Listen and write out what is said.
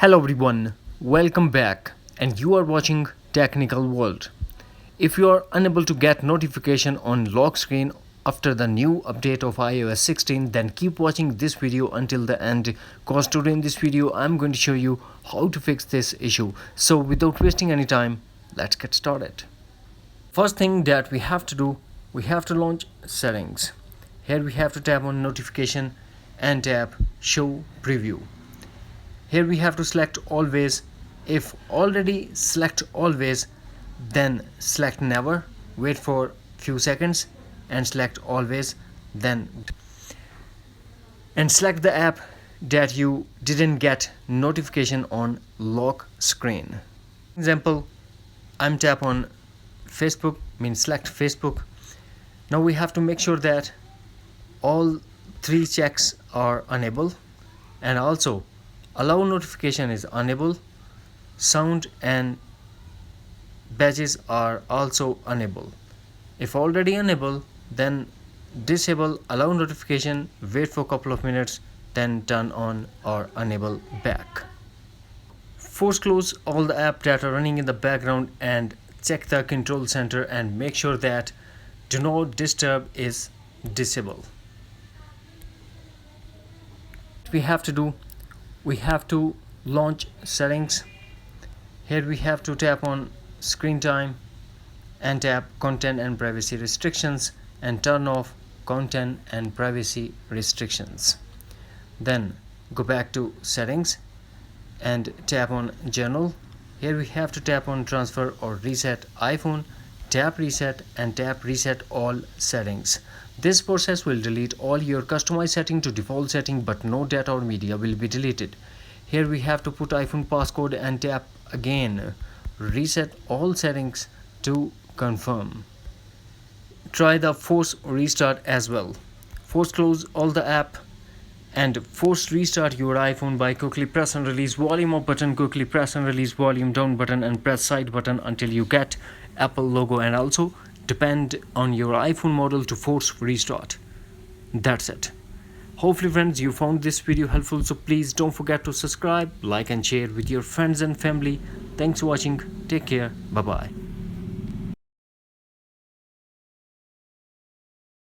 Hello everyone, welcome back, and you are watching Technical World. If you are unable to get notification on lock screen after the new update of iOS 16, then keep watching this video until the end, cause today in this video I'm going to show you how to fix this issue. So without wasting any time, let's get started. First thing that we have to do, we have to launch settings. Here we have to tap on notification and tap show preview. Here we have to select always. If already select always, then select never, wait for few seconds and select always, then and select the app that you didn't get notification on lock screen. Example, I'm tap on Facebook, means select Facebook. Now we have to make sure that all three checks are enabled, and also allow notification is enabled, sound and badges are also enabled. If already enabled, then disable allow notification, wait for a couple of minutes, then turn on or enable back. Force close all the apps that are running in the background and check the control center and make sure that do not disturb is disabled. We have to launch settings. Here we have to tap on screen time and tap content and privacy restrictions and turn off content and privacy restrictions. Then go back to settings and tap on general. Here we have to tap on transfer or reset iPhone, tap reset and tap reset all settings. This process will delete all your customized setting to default setting, but no data or media will be deleted. Here we have to put iPhone passcode and tap again reset all settings to confirm. Try the force restart as well. Force close all the app and force restart your iPhone by quickly press and release volume up button, quickly press and release volume down button and press side button until you get Apple logo, and also depend on your iPhone model to force restart. That's it. Hopefully friends, you found this video helpful, so please don't forget to subscribe, like and share with your friends and family. Thanks for watching. Take care. Bye bye.